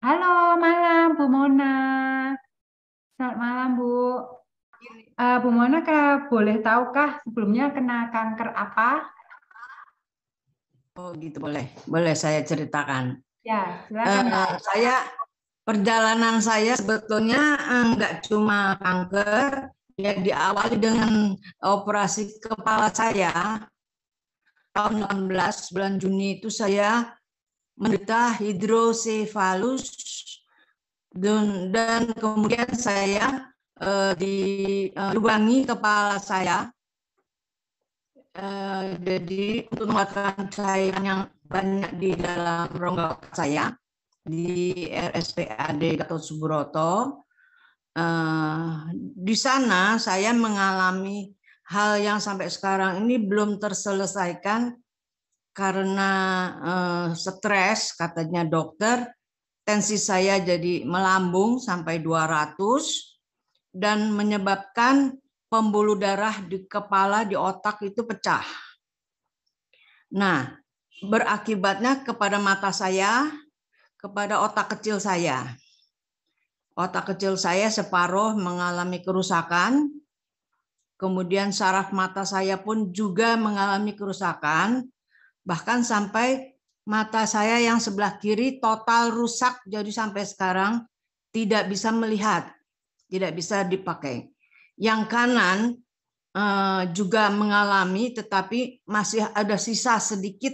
Halo, malam Bu Mona. Selamat malam Bu. Bu Mona, boleh tahukah sebelumnya kena kanker apa? Oh gitu boleh, boleh saya ceritakan. Ya, silakan ya. Saya perjalanan saya sebetulnya nggak cuma kanker, ya diawali dengan operasi kepala saya tahun 18 bulan Juni itu saya menderita hidrosefalus dan kemudian saya dilubangi kepala saya. Jadi untuk mengeluarkan cairan yang banyak di dalam rongga saya di RSPAD Gatot Subroto. Di sana saya mengalami hal yang sampai sekarang ini belum terselesaikan karena stres, katanya dokter. Tensi saya jadi melambung sampai 200 dan menyebabkan pembuluh darah di kepala, di otak itu pecah. Nah, berakibatnya kepada mata saya, kepada otak kecil saya. Otak kecil saya separuh mengalami kerusakan, kemudian saraf mata saya pun juga mengalami kerusakan, bahkan sampai mata saya yang sebelah kiri total rusak, jadi sampai sekarang tidak bisa melihat, tidak bisa dipakai. Yang kanan juga mengalami, tetapi masih ada sisa sedikit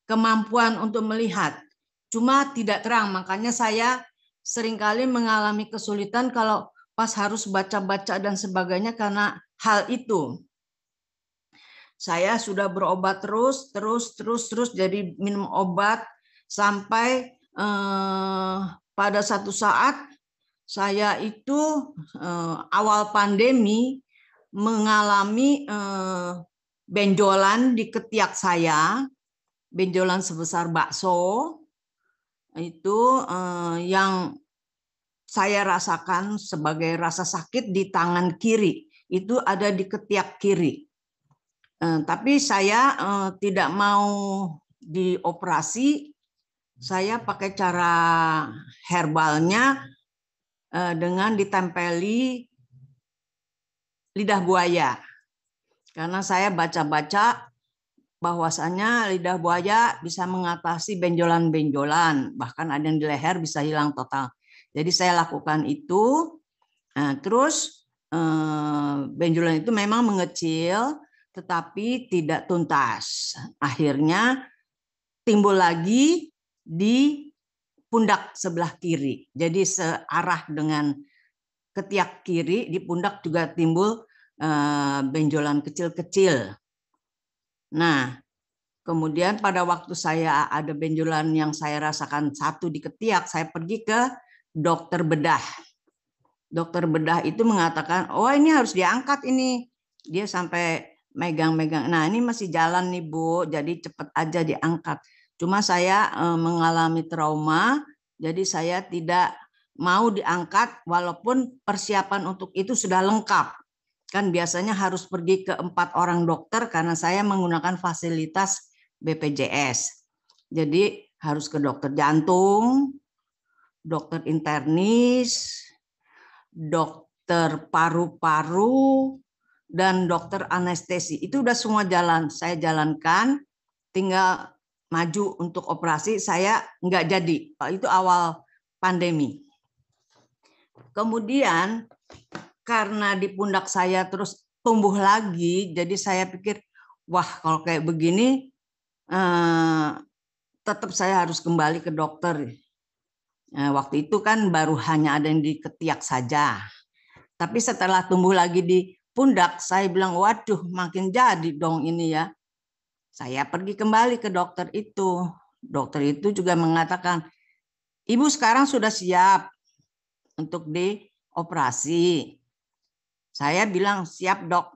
kemampuan untuk melihat. Cuma tidak terang, makanya saya seringkali mengalami kesulitan kalau pas harus baca-baca dan sebagainya karena hal itu. Saya sudah berobat terus, jadi minum obat sampai pada satu saat saya itu awal pandemi mengalami benjolan di ketiak saya, benjolan sebesar bakso itu yang saya rasakan sebagai rasa sakit di tangan kiri, itu ada di ketiak kiri. Tapi saya tidak mau dioperasi, saya pakai cara herbalnya dengan ditempeli lidah buaya. Karena saya baca-baca bahwasanya lidah buaya bisa mengatasi benjolan-benjolan, bahkan ada yang di leher bisa hilang total. Jadi saya lakukan itu, terus benjolan itu memang mengecil, tetapi tidak tuntas. Akhirnya timbul lagi di pundak sebelah kiri. Jadi searah dengan ketiak kiri, di pundak juga timbul benjolan kecil-kecil. Nah, kemudian pada waktu saya ada benjolan yang saya rasakan satu di ketiak, saya pergi ke dokter bedah. Dokter bedah itu mengatakan, oh ini harus diangkat ini. Dia sampai megang-megang. Nah ini masih jalan nih Bu, jadi cepat aja diangkat. Cuma saya mengalami trauma, jadi saya tidak mau diangkat walaupun persiapan untuk itu sudah lengkap. Kan biasanya harus pergi ke 4 orang dokter karena saya menggunakan fasilitas BPJS. Jadi harus ke dokter jantung, dokter internis, dokter paru-paru, dan dokter anestesi. Itu udah semua jalan. Saya jalankan, tinggal maju untuk operasi, saya nggak jadi. Itu awal pandemi. Kemudian karena di pundak saya terus tumbuh lagi, jadi saya pikir, wah kalau kayak begini, tetap saya harus kembali ke dokter. Waktu itu kan baru hanya ada yang di ketiak saja. Tapi setelah tumbuh lagi di pundak, saya bilang, waduh makin jadi dong ini ya. Saya pergi kembali ke dokter itu. Dokter itu juga mengatakan, Ibu sekarang sudah siap untuk dioperasi. Saya bilang, siap dok.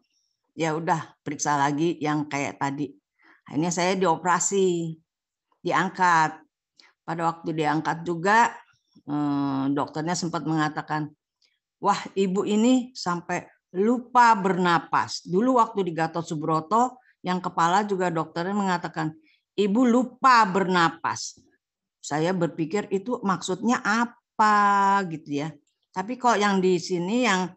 Ya udah periksa lagi yang kayak tadi. Akhirnya saya dioperasi, diangkat. Pada waktu diangkat juga, dokternya sempat mengatakan, wah ibu ini sampai lupa bernapas. Dulu waktu di Gatot Subroto, yang kepala juga dokternya mengatakan, ibu lupa bernapas. saya berpikir itu maksudnya apa gitu ya. Tapi kok yang di sini yang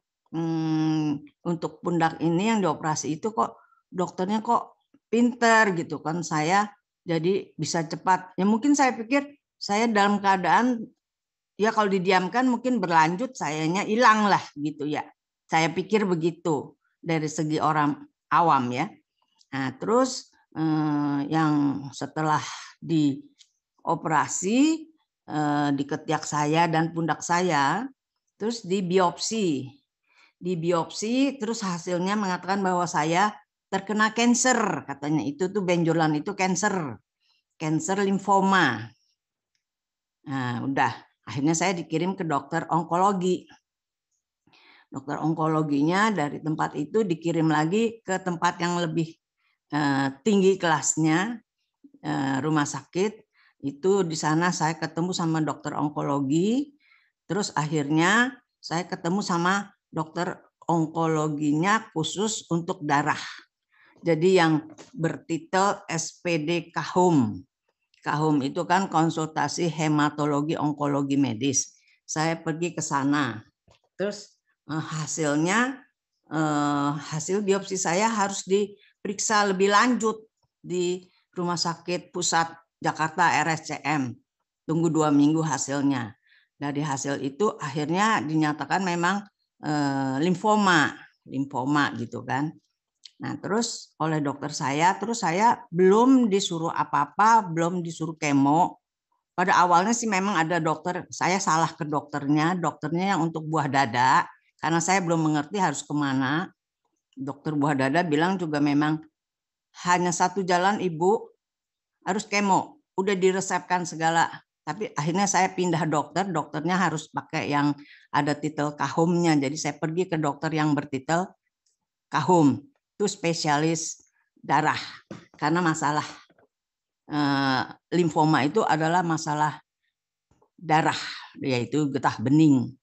untuk pundak ini yang dioperasi itu kok dokternya kok pinter gitu kan, saya jadi bisa cepat. Ya mungkin saya pikir saya dalam keadaan ya kalau didiamkan mungkin berlanjut, sayanya hilang lah gitu ya. Saya pikir begitu dari segi orang awam ya. Nah, terus yang setelah dioperasi di ketiak saya dan pundak saya, terus dibiopsi. Dibiopsi terus hasilnya mengatakan bahwa saya terkena kanker, katanya itu tuh benjolan itu kanker limfoma. Nah, udah akhirnya saya dikirim ke dokter onkologi. Dokter onkologinya dari tempat itu dikirim lagi ke tempat yang lebih tinggi kelasnya, rumah sakit. Itu di sana saya ketemu sama dokter onkologi. Terus akhirnya saya ketemu sama dokter onkologinya khusus untuk darah. Jadi yang bertitel SPD Kahum. Kahum itu kan konsultasi hematologi onkologi medis. Saya pergi ke sana. Terus hasilnya, hasil biopsi saya harus diperiksa lebih lanjut di Rumah Sakit Pusat Jakarta RSCM. Tunggu 2 minggu hasilnya. Dari hasil itu akhirnya dinyatakan memang limfoma gitu kan. Nah, terus oleh dokter saya, terus saya belum disuruh apa-apa, belum disuruh kemo. Pada awalnya sih memang ada dokter, saya salah ke dokternya yang untuk buah dada, karena saya belum mengerti harus kemana. Dokter buah dada bilang juga memang hanya satu jalan Ibu, harus kemo. Udah diresepkan segala. Tapi akhirnya saya pindah dokter, dokternya harus pakai yang ada titel Kahumnya. Jadi saya pergi ke dokter yang bertitel Kahum. Itu spesialis darah, karena masalah limfoma itu adalah masalah darah, yaitu getah bening.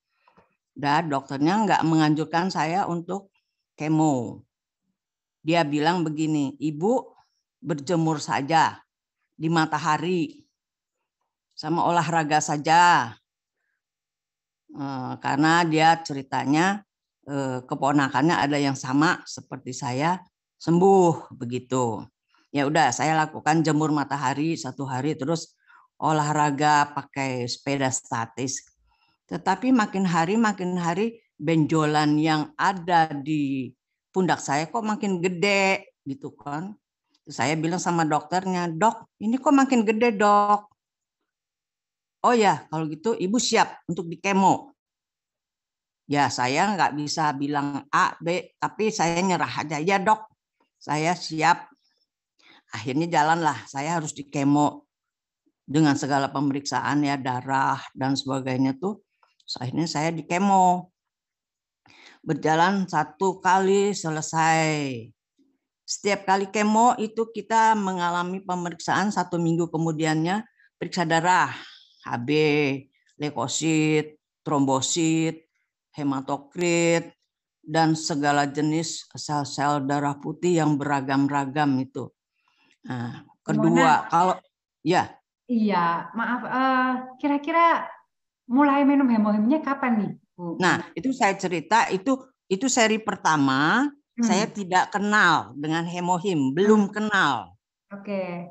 Dan dokternya nggak menganjurkan saya untuk kemo. Dia bilang begini, Ibu berjemur saja di matahari, sama olahraga saja. Karena dia ceritanya keponakannya ada yang sama seperti saya, sembuh begitu. Ya udah, saya lakukan jemur matahari 1 hari, terus olahraga pakai sepeda statis. Tetapi makin hari benjolan yang ada di pundak saya kok makin gede gitu kan. Saya bilang sama dokternya, "Dok, ini kok makin gede, Dok?" "Oh ya, kalau gitu Ibu siap untuk dikemo." Ya, saya nggak bisa bilang A, B, tapi saya nyerah aja. "Ya dok, saya siap." Akhirnya jalanlah, saya harus dikemo dengan segala pemeriksaan ya, darah dan sebagainya tuh. Akhirnya saya dikemo. Berjalan 1 kali selesai. Setiap kali kemo itu kita mengalami pemeriksaan 1 minggu kemudiannya, periksa darah, HB, leukosit, trombosit, hematokrit, dan segala jenis sel-sel darah putih yang beragam-ragam itu. Nah, kedua, kalau ya. Iya, maaf. Kira-kira mulai minum hemohimnya kapan nih, Bu? Nah, itu saya cerita itu seri pertama. Saya tidak kenal dengan hemohim, belum kenal. Oke.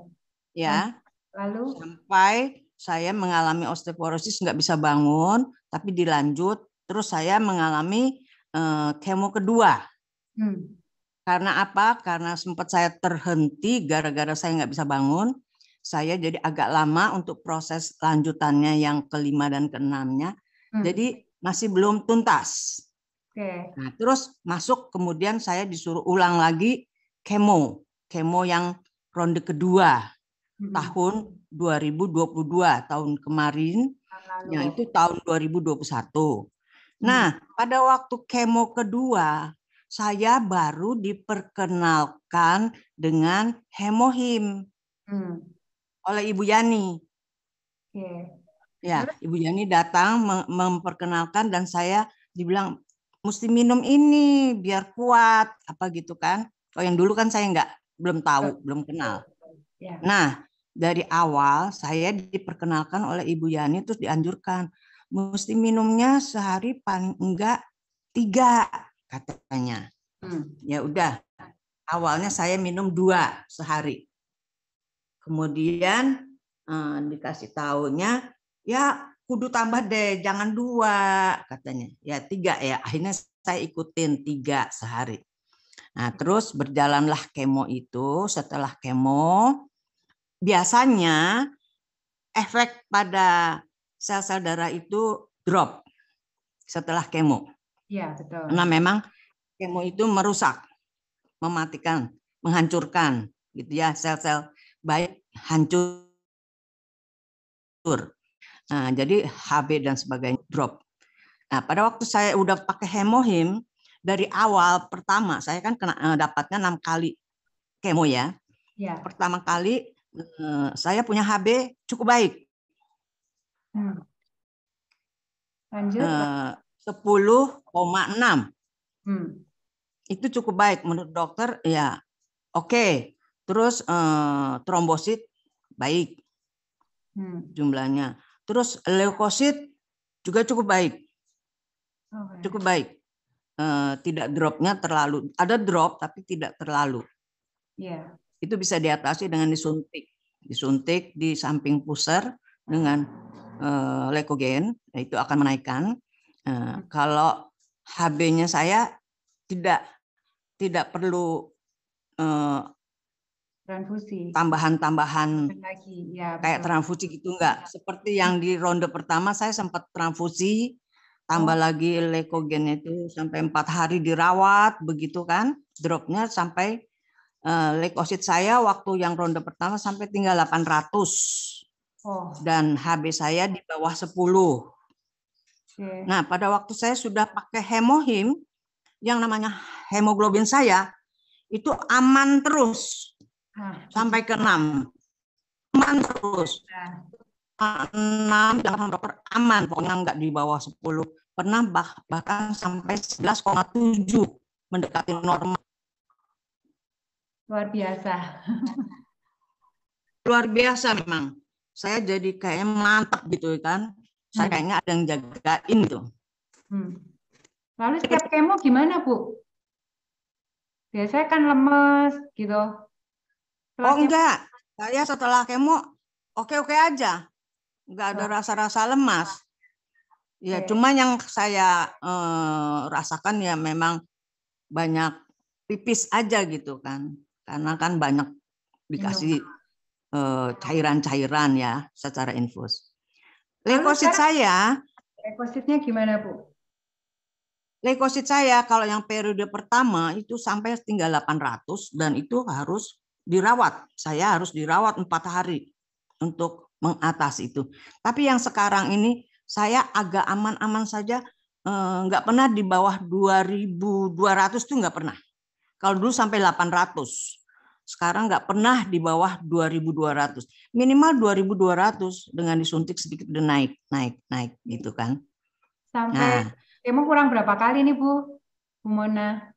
Ya. Lalu Sampai saya mengalami osteoporosis, nggak bisa bangun, tapi dilanjut. Terus saya mengalami kemo kedua. Karena apa? Karena sempat saya terhenti gara-gara saya nggak bisa bangun. Saya jadi agak lama untuk proses lanjutannya yang kelima dan keenamnya. Jadi masih belum tuntas. Nah, terus masuk, kemudian saya disuruh ulang lagi kemo yang ronde kedua tahun 2022, tahun kemarin, yang itu tahun 2021. Nah, pada waktu kemo kedua, saya baru diperkenalkan dengan hemohim oleh Ibu Yani. Ya, Ibu Yani datang memperkenalkan dan saya dibilang mesti minum ini biar kuat, apa gitu kan. Oh, yang dulu kan saya belum tahu, belum kenal. Nah, dari awal saya diperkenalkan oleh Ibu Yani, terus dianjurkan mesti minumnya sehari paling enggak 3 katanya. Ya udah, awalnya saya minum 2 sehari. Kemudian dikasih tahunya ya kudu tambah deh, jangan 2 katanya. Ya 3 ya. Akhirnya saya ikutin 3 sehari. Nah, terus berjalanlah kemo itu. Setelah kemo, biasanya efek pada sel-sel darah itu drop setelah kemo. Iya, betul. Karena memang kemo itu merusak, mematikan, menghancurkan gitu ya, sel-sel baik hancur. Nah, jadi HB dan sebagainya drop. Nah, pada waktu saya udah pakai hemohim dari awal pertama, saya kan dapatnya 6 kali kemo ya. Ya. Pertama kali saya punya HB cukup baik. Lanjut. 10,6. Itu cukup baik menurut dokter ya. Oke. Terus trombosit baik jumlahnya. Terus leukosit juga cukup baik. Cukup baik. Tidak dropnya terlalu. Ada drop tapi tidak terlalu. Yeah. Itu bisa diatasi dengan disuntik. Disuntik di samping pusar dengan leukogen. Itu akan menaikkan. Kalau HB-nya saya tidak perlu transfusi, tambahan ya, kayak transfusi gitu enggak. Seperti yang di ronde pertama saya sempat transfusi, tambah lagi leukogennya itu sampai 4 hari dirawat, begitu kan, dropnya sampai leukosit saya waktu yang ronde pertama sampai tinggal 800 dan HB saya di bawah 10. Nah, pada waktu saya sudah pakai hemohim, yang namanya hemoglobin saya itu aman terus sampai ke 6. Aman terus. 6 jangan dokter aman, pokoknya enggak di bawah 10. Pernah bahkan sampai 11,7 mendekati normal. Luar biasa. Luar biasa memang. Saya jadi kayak mantap gitu kan. Saya kayaknya ada yang jagain tuh. Lalu setiap kemo gimana, Bu? Biasanya kan lemes gitu. Enggak. Saya setelah kemo oke-oke aja. Enggak ada rasa-rasa lemas. Ya, cuma yang saya rasakan ya memang banyak pipis aja gitu kan. Karena kan banyak dikasih cairan-cairan ya secara infus. Leukosit saya. Leukositnya gimana, Bu? Leukosit saya kalau yang periode pertama itu sampai tinggal 800 dan itu harus dirawat. Saya harus dirawat 4 hari untuk mengatasi itu. Tapi yang sekarang ini saya agak aman-aman saja, nggak pernah di bawah 2.200 tuh nggak pernah. Kalau dulu sampai 800. Sekarang nggak pernah di bawah 2.200. Minimal 2.200 dengan disuntik sedikit udah naik gitu kan. Sampai kemo kurang berapa kali nih, Bu Mona?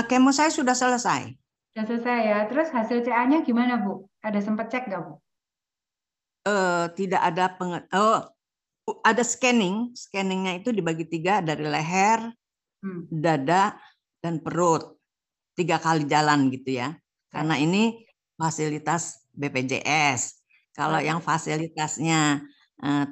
Kemo saya sudah selesai. Sudah selesai ya. Terus hasil CA-nya gimana, Bu? Ada sempat cek nggak, Bu? Tidak ada ada scanning. Scanningnya itu dibagi 3 dari leher, dada, dan perut. 3 kali jalan gitu ya. Karena ini fasilitas BPJS. Kalau yang fasilitasnya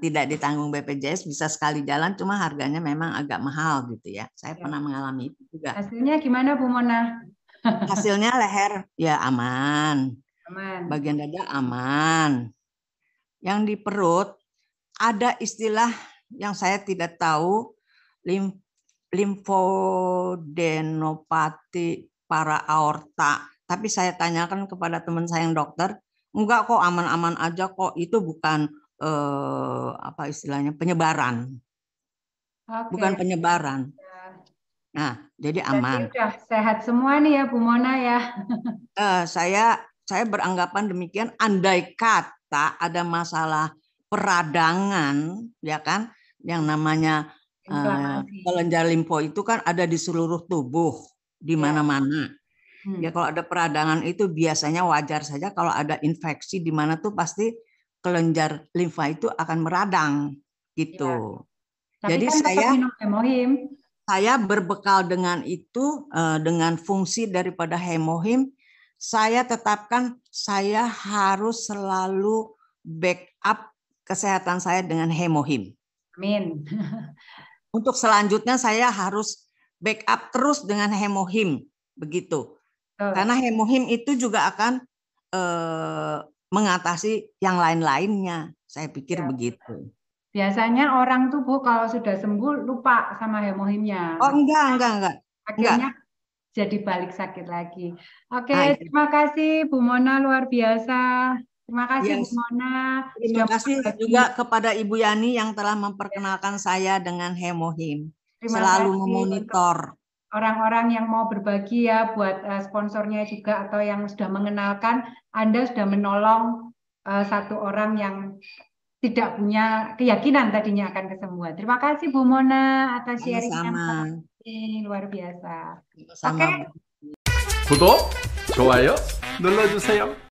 tidak ditanggung BPJS bisa sekali jalan, cuma harganya memang agak mahal gitu ya. Saya pernah mengalami itu juga. Hasilnya gimana, Bu Mona? Hasilnya leher ya aman. Bagian dada aman. Yang di perut ada istilah yang saya tidak tahu, limfodenopati para aorta. Tapi saya tanyakan kepada teman saya yang dokter, enggak kok aman-aman aja kok, itu bukan apa istilahnya penyebaran. Bukan penyebaran. Nah, jadi aman. Jadi udah sehat semua nih ya Bu Mona ya. Saya beranggapan demikian, andai kata ada masalah peradangan ya kan, yang namanya kelenjar limfo itu kan ada di seluruh tubuh di mana-mana. Ya kalau ada peradangan itu biasanya wajar saja kalau ada infeksi di mana tuh pasti kelenjar limfa itu akan meradang gitu. Tapi Jadi kan tetap minum hemohim. Saya berbekal dengan itu, dengan fungsi daripada hemohim, saya tetapkan saya harus selalu backup kesehatan saya dengan hemohim. Amin. Untuk selanjutnya saya harus backup terus dengan hemohim, begitu. Karena hemohim itu juga akan mengatasi yang lain-lainnya. Saya pikir begitu. Biasanya orang tuh Bu kalau sudah sembuh lupa sama hemohimnya. Oh enggak. Akhirnya jadi balik sakit lagi. Oke, terima kasih Bu Mona, luar biasa. Terima kasih Bu Mona. Terima kasih juga kepada Ibu Yani yang telah memperkenalkan saya dengan hemohim. Selalu memonitor. Orang-orang yang mau berbagi ya buat sponsornya juga atau yang sudah mengenalkan, Anda sudah menolong satu orang yang tidak punya keyakinan tadinya akan kesembuhan. Terima kasih Bu Mona atas sharingnya. luar biasa. Oke. 구독, 좋아요 눌러주세요.